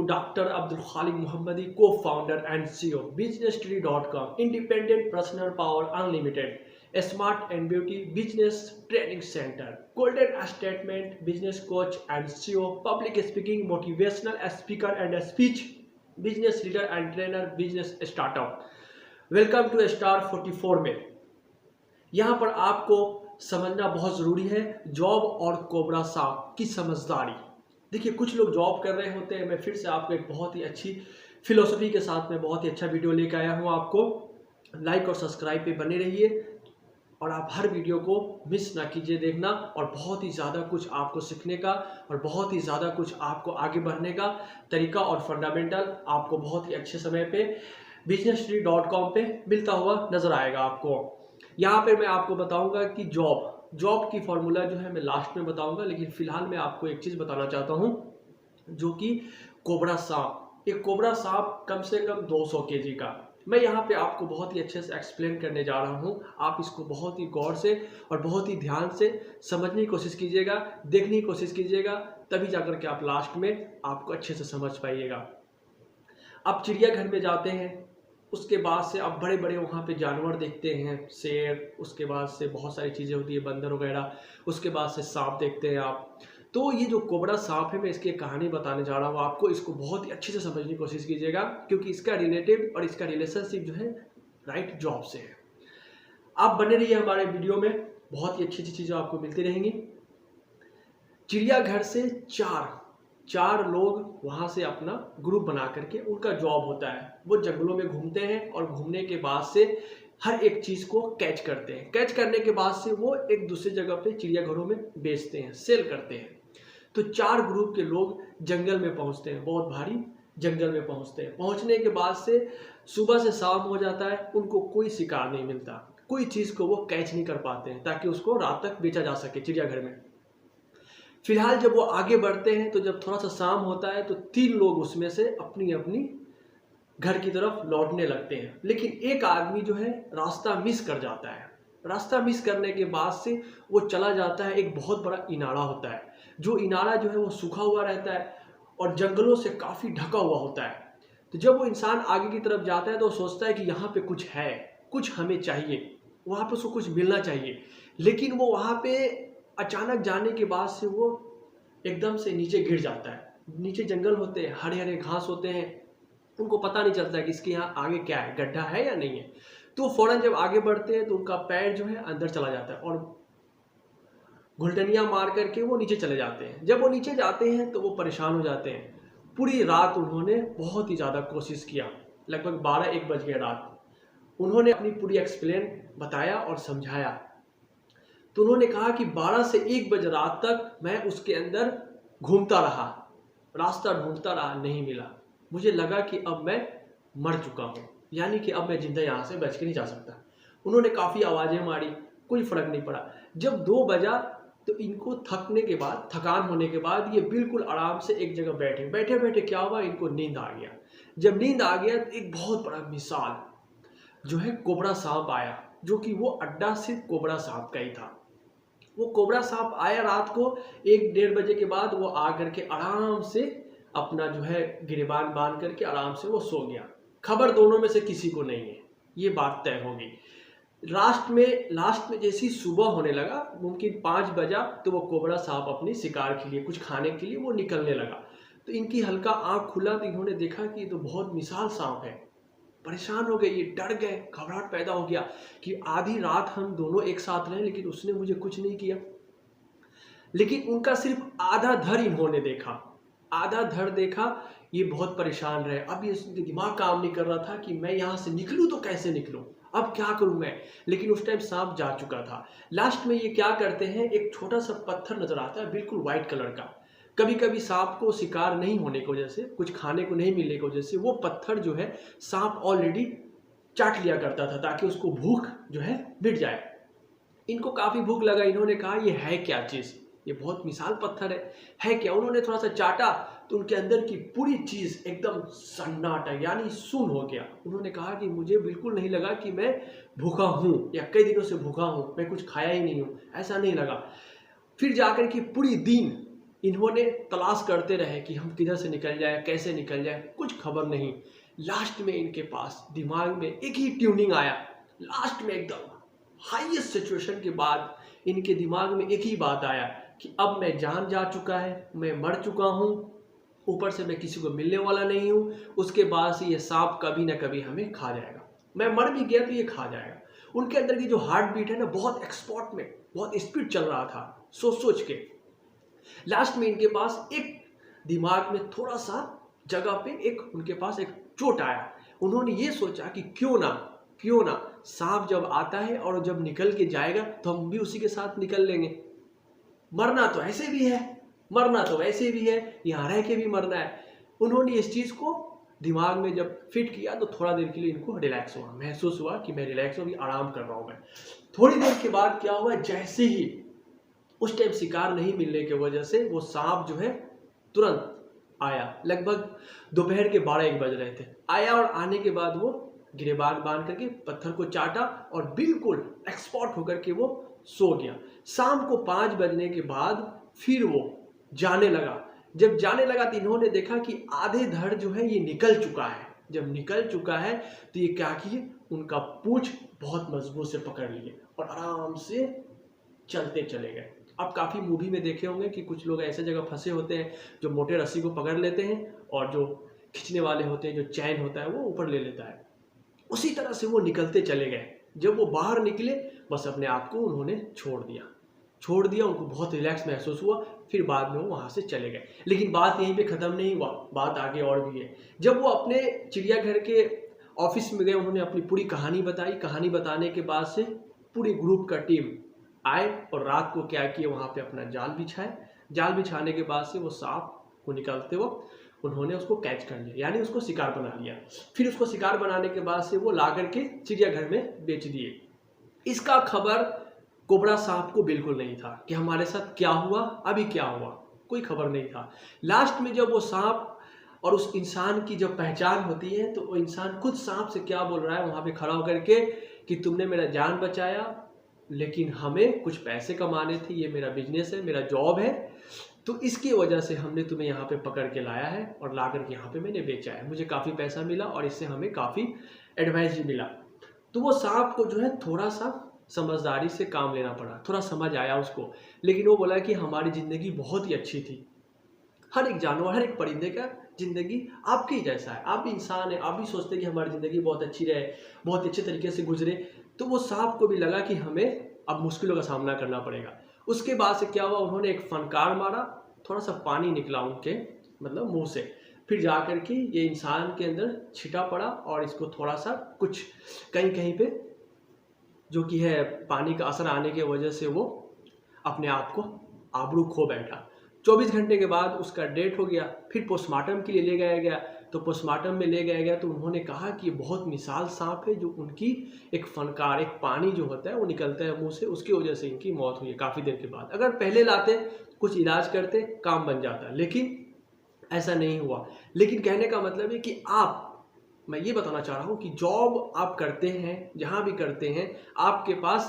Dr. Abdul Khalik Muhammadi, co-founder and CEO, BusinessTree.com, Independent Personal Power Unlimited, Smart and Beauty Business Training Center, Golden Statement Business Coach and CEO, Public Speaking Motivational Speaker and Speech Business Leader and Trainer, Business Startup. Welcome to star 44 में। यहाँ पर आपको समझना बहुत ज़रूरी है job और cobra सांप की समझदारी। देखिए, कुछ लोग जॉब कर रहे होते हैं। मैं फिर से आपको एक बहुत ही अच्छी फिलोसफी के साथ में बहुत ही अच्छा वीडियो लेकर आया हूँ। आपको लाइक और सब्सक्राइब पे बने रहिए और आप हर वीडियो को मिस ना कीजिए देखना, और बहुत ही ज़्यादा कुछ आपको सीखने का और बहुत ही ज़्यादा कुछ आपको आगे बढ़ने का तरीका और फंडामेंटल आपको बहुत ही अच्छे समय पे BusinessTree.com पे मिलता हुआ नज़र आएगा। आपको यहाँ पे मैं आपको बताऊंगा कि जॉब की फॉर्मूला जो है मैं लास्ट में बताऊंगा, लेकिन फिलहाल मैं आपको एक चीज़ बताना चाहता हूँ जो कि कोबरा सांप। एक कोबरा सांप कम से कम 200 kg का, मैं यहाँ पे आपको बहुत ही अच्छे से एक्सप्लेन करने जा रहा हूँ। आप इसको बहुत ही गौर से और बहुत ही ध्यान से समझने की कोशिश कीजिएगा, देखने की कोशिश कीजिएगा, तभी जाकर के आप लास्ट में आपको अच्छे से समझ पाइएगा। आप चिड़ियाघर में जाते हैं, उसके बाद से आप बड़े बड़े वहाँ पे जानवर देखते हैं, शेर, उसके बाद से बहुत सारी चीज़ें होती है, बंदर वगैरह, उसके बाद से सांप देखते हैं आप। तो ये जो कोबरा सांप है, मैं इसकी एक कहानी बताने जा रहा हूँ आपको। इसको बहुत ही अच्छे से समझने की कोशिश कीजिएगा, क्योंकि इसका रिलेटिव और इसका रिलेशनशिप जो है राइट जॉब से है। आप बने रहिए हमारे वीडियो में, बहुत ही अच्छी अच्छी चीज़ें आपको मिलती रहेंगी। चिड़ियाघर से चार लोग वहाँ से अपना ग्रुप बना करके, उनका जॉब होता है, वो जंगलों में घूमते हैं और घूमने के बाद से हर एक चीज़ को कैच करते हैं। कैच करने के बाद से वो एक दूसरी जगह पे चिड़ियाघरों में बेचते हैं, सेल करते हैं। तो 4 ग्रुप के लोग जंगल में पहुँचते हैं, बहुत भारी जंगल में पहुँचते हैं। पहुँचने के बाद से सुबह से शाम हो जाता है, उनको कोई शिकार नहीं मिलता, कोई चीज़ को वो कैच नहीं कर पाते हैं ताकि उसको रात तक बेचा जा सके चिड़ियाघर में। फिलहाल जब वो आगे बढ़ते हैं तो जब थोड़ा सा शाम होता है तो 3 लोग उसमें से अपनी अपनी घर की तरफ लौटने लगते हैं, लेकिन एक आदमी जो है रास्ता मिस कर जाता है। रास्ता मिस करने के बाद से वो चला जाता है, एक बहुत बड़ा इनारा होता है। जो इनारा जो है वो सूखा हुआ रहता है और जंगलों से काफ़ी ढका हुआ होता है। तो जब वो इंसान आगे की तरफ जाता है तो वो सोचता है कि यहाँ पे कुछ है, कुछ हमें चाहिए, वहाँ पे उसको कुछ मिलना चाहिए। लेकिन वो वहाँ पे अचानक जाने के बाद से वो एकदम से नीचे गिर जाता है। नीचे जंगल होते हैं, हरे हरे घास होते हैं, उनको पता नहीं चलता है कि इसके यहाँ आगे क्या है, गड्ढा है या नहीं है। तो फौरन जब आगे बढ़ते हैं तो उनका पैर जो है अंदर चला जाता है और घुलटनियाँ मार करके वो नीचे चले जाते हैं। जब वो नीचे जाते हैं तो वो परेशान हो जाते हैं। पूरी रात उन्होंने बहुत ही ज़्यादा कोशिश किया, लगभग 12-1 बज गए रात। उन्होंने अपनी पूरी एक्सप्लेन बताया और समझाया। तो उन्होंने कहा कि 12 से 1 बजे रात तक मैं उसके अंदर घूमता रहा, रास्ता ढूंढता रहा, नहीं मिला। मुझे लगा कि अब मैं मर चुका हूँ, यानी कि अब मैं जिंदा यहाँ से बच के नहीं जा सकता। उन्होंने काफ़ी आवाज़ें मारी, कोई फ़र्क नहीं पड़ा। जब 2 बजा तो इनको थकान होने के बाद ये बिल्कुल आराम से एक जगह बैठे बैठे क्या हुआ, इनको नींद आ गया। जब नींद आ गया तो एक बहुत बड़ा मिसाल जो है कोबरा सांप आया, जो कि वो अड्डा सिर्फ कोबरा सांप का ही था। वो कोबरा सांप आया रात को 1-1:30 बजे के बाद। वो आ करके आराम से अपना जो है गिरेबान बांध करके आराम से वो सो गया। खबर दोनों में से किसी को नहीं है, ये बात तय होगी। लास्ट में जैसी सुबह होने लगा, मुमकिन 5 बजा, तो वो कोबरा सांप अपनी शिकार के लिए, कुछ खाने के लिए वो निकलने लगा। तो इनकी हल्का आँख खुला तो इन्होंने देखा कि ये तो बहुत विशाल सांप है। परेशान हो गए, ये डर गए, घबराहट पैदा हो गया कि आधी रात हम दोनों एक साथ रहे लेकिन उसने मुझे कुछ नहीं किया। लेकिन उनका सिर्फ आधा धड़ इन्होंने देखा, आधा धड़ देखा। ये बहुत परेशान रहे। अब ये दिमाग काम नहीं कर रहा था कि मैं यहाँ से निकलूँ तो कैसे निकलूँ, अब क्या करूँ मैं। लेकिन उस टाइम सांप जा चुका था। लास्ट में ये क्या करते हैं, एक छोटा सा पत्थर नजर आता है, बिल्कुल व्हाइट कलर का। कभी कभी सांप को शिकार नहीं होने की वजह से, कुछ खाने को नहीं मिलने की वजह से, वो पत्थर जो है सांप ऑलरेडी चाट लिया करता था ताकि उसको भूख जो है मिट जाए। इनको काफ़ी भूख लगा। इन्होंने कहा ये है क्या चीज़, ये बहुत मिसाल पत्थर है क्या। उन्होंने थोड़ा सा चाटा तो उनके अंदर की पूरी चीज़ एकदम सन्नाटा यानी सुन हो गया। उन्होंने कहा कि मुझे बिल्कुल नहीं लगा कि मैं भूखा हूँ या कई दिनों से भूखा हूँ, मैं कुछ खाया ही नहीं हूँ, ऐसा नहीं लगा। फिर जाकर के पूरी दिन इन्होंने तलाश करते रहे कि हम किधर से निकल जाए, कैसे निकल जाए, कुछ खबर नहीं। लास्ट में इनके पास दिमाग में एक ही ट्यूनिंग आया, लास्ट में एकदम हाईएस्ट सिचुएशन के बाद इनके दिमाग में एक ही बात आया कि अब मैं जान जा चुका है, मैं मर चुका हूँ, ऊपर से मैं किसी को मिलने वाला नहीं हूँ, उसके बाद से ये सांप कभी ना कभी हमें खा जाएगा, मैं मर भी गया तो ये खा जाएगा। उनके अंदर की जो हार्ट बीट है ना, बहुत एक्सपोर्ट में बहुत स्पीड चल रहा था, सोच सोच के। लास्ट में इनके पास एक दिमाग में थोड़ा सा जगह पे एक उनके पास एक चोट आया। उन्होंने ये सोचा कि क्यों ना सांप जब आता है और जब निकल के जाएगा तो हम भी उसी के साथ निकल लेंगे, मरना तो ऐसे भी है, मरना तो वैसे भी है, यहाँ रह के भी मरना है। उन्होंने इस चीज को दिमाग में जब फिट किया तो थोड़ा देर के लिए इनको रिलैक्स हुआ, महसूस हुआ कि मैं रिलैक्स हूँ, अभी आराम कर रहा हूँ मैं। थोड़ी देर के बाद क्या हुआ, जैसे ही उस टाइम शिकार नहीं मिलने की वजह से वो सांप जो है तुरंत आया, लगभग दोपहर के 12-1 बज रहे थे, आया और आने के बाद वो गिरेबान बांध करके पत्थर को चाटा और बिल्कुल एक्सपोर्ट होकर के वो सो गया। शाम को 5 बजने के बाद फिर वो जाने लगा। जब जाने लगा तो इन्होंने देखा कि आधे धड़ जो है ये निकल चुका है। जब निकल चुका है तो ये क्या किए, उनका पूंछ बहुत मजबूत से पकड़ लिए और आराम से चलते चले गए। आप काफ़ी मूवी में देखे होंगे कि कुछ लोग ऐसे जगह फंसे होते हैं जो मोटे रस्सी को पकड़ लेते हैं और जो खींचने वाले होते हैं, जो चैन होता है, वो ऊपर ले लेता है। उसी तरह से वो निकलते चले गए। जब वो बाहर निकले बस अपने आप को उन्होंने छोड़ दिया, उनको बहुत रिलैक्स महसूस हुआ। फिर बाद में वो वहाँ से चले गए। लेकिन बात यहीं पे ख़त्म नहीं हुआ, बात आगे और भी है। जब वो अपने चिड़ियाघर के ऑफिस में गए, उन्होंने अपनी पूरी कहानी बताई। कहानी बताने के बाद से पूरे ग्रुप का टीम आए और रात को क्या किए, वहाँ पे अपना जाल बिछाए। जाल बिछाने के बाद से वो सांप को निकलते वक्त उन्होंने उसको कैच कर लिया, यानी उसको शिकार बना लिया। फिर उसको शिकार बनाने के बाद से वो ला करके चिड़ियाघर में बेच दिए। इसका खबर कोबरा सांप को बिल्कुल नहीं था कि हमारे साथ क्या हुआ, अभी क्या हुआ, कोई खबर नहीं था। लास्ट में जब वो सांप और उस इंसान की जब पहचान होती है तो वो इंसान खुद सांप से क्या बोल रहा है वहाँ पे खड़ा होकर के कि तुमने मेरा जान बचाया, लेकिन हमें कुछ पैसे कमाने थे, ये मेरा बिजनेस है, मेरा जॉब है, तो इसकी वजह से हमने तुम्हें यहाँ पे पकड़ के लाया है और ला करके यहाँ पे मैंने बेचा है। मुझे काफ़ी पैसा मिला और इससे हमें काफ़ी एडवाइस भी मिला। तो वो सांप को जो है थोड़ा सा समझदारी से काम लेना पड़ा, थोड़ा समझ आया उसको। लेकिन वो बोला कि हमारी ज़िंदगी बहुत ही अच्छी थी। हर एक जानवर, हर एक परिंदे का ज़िंदगी आपके ही जैसा है, आप भी इंसान है, आप भी सोचते हैं कि हमारी ज़िंदगी बहुत अच्छी रहे, बहुत अच्छे तरीके से गुजरे। तो वो सांप को भी लगा कि हमें अब मुश्किलों का सामना करना पड़ेगा। उसके बाद से क्या हुआ, उन्होंने एक फनकार मारा, थोड़ा सा पानी निकला उनके मतलब मुंह से, फिर जाकर के ये इंसान के अंदर छिटा पड़ा और इसको थोड़ा सा कुछ कहीं कहीं पे जो कि है पानी का असर आने की वजह से वो अपने आप को आबरू खो बैठा। 24 घंटे के बाद उसका डेथ हो गया। फिर पोस्टमार्टम के लिए ले जाया गया। तो पोस्टमार्टम में ले जाया गया तो उन्होंने कहा कि बहुत मिसाल सांप है, जो उनकी एक फनकार, एक पानी जो होता है वो निकलता है मुंह से, उसकी वजह से इनकी मौत हुई है काफ़ी देर के बाद। अगर पहले लाते, कुछ इलाज करते, काम बन जाता, लेकिन ऐसा नहीं हुआ। लेकिन कहने का मतलब है कि मैं ये बताना चाह रहा हूँ कि जॉब आप करते हैं, जहाँ भी करते हैं, आपके पास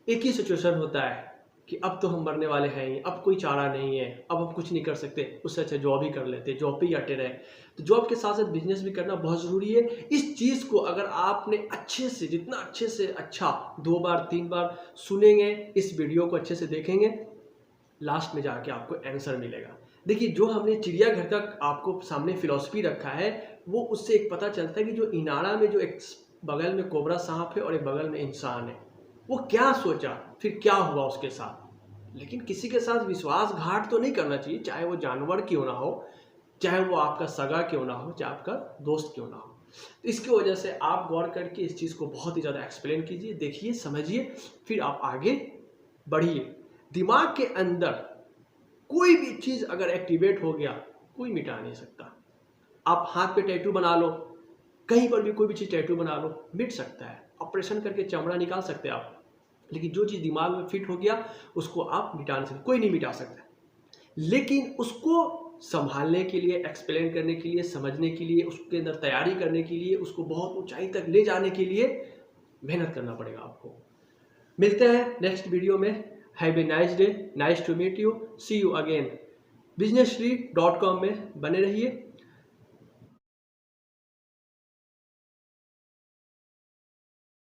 एक ही सिचुएशन होता है कि अब तो हम मरने वाले हैं ही, अब कोई चारा नहीं है, अब हम कुछ नहीं कर सकते, उससे अच्छा जॉब ही कर लेते, जॉब पे ही अटे रहे। तो जॉब के साथ साथ बिजनेस भी करना बहुत ज़रूरी है। इस चीज़ को अगर आपने अच्छे से, जितना अच्छे से अच्छा 2 बार 3 बार सुनेंगे, इस वीडियो को अच्छे से देखेंगे, लास्ट में जाके आपको आंसर मिलेगा। देखिए, जो हमने चिड़ियाघर का आपको सामने फिलॉसफी रखा है, वो उससे एक पता चलता है कि जो इनारा में जो एक बगल में कोबरा सांप है और एक बगल में इंसान है, वो क्या सोचा, फिर क्या हुआ उसके साथ। लेकिन किसी के साथ विश्वासघात तो नहीं करना चाहिए, चाहे वो जानवर क्यों ना हो, चाहे वो आपका सगा क्यों ना हो, चाहे आपका दोस्त क्यों ना हो। तो इसकी वजह से आप गौर करके इस चीज़ को बहुत ही ज़्यादा एक्सप्लेन कीजिए, देखिए, समझिए, फिर आप आगे बढ़िए। दिमाग के अंदर कोई भी चीज़ अगर एक्टिवेट हो गया, कोई मिटा नहीं सकता। आप हाथ पे टैटू बना लो, कहीं पर भी कोई भी चीज़ टैटू बना लो, मिट सकता है, ऑपरेशन करके चमड़ा निकाल सकते हैं आप, लेकिन जो चीज़ दिमाग में फिट हो गया उसको आप मिटा नहीं सकते, कोई नहीं मिटा सकता। लेकिन उसको संभालने के लिए, एक्सप्लेन करने के लिए, समझने के लिए, उसके अंदर तैयारी करने के लिए, उसको बहुत ऊंचाई तक ले जाने के लिए मेहनत करना पड़ेगा आपको। मिलते हैं नेक्स्ट वीडियो में। Have a nice day, nice to meet you, see you again. businesstree.com में बने रहिए।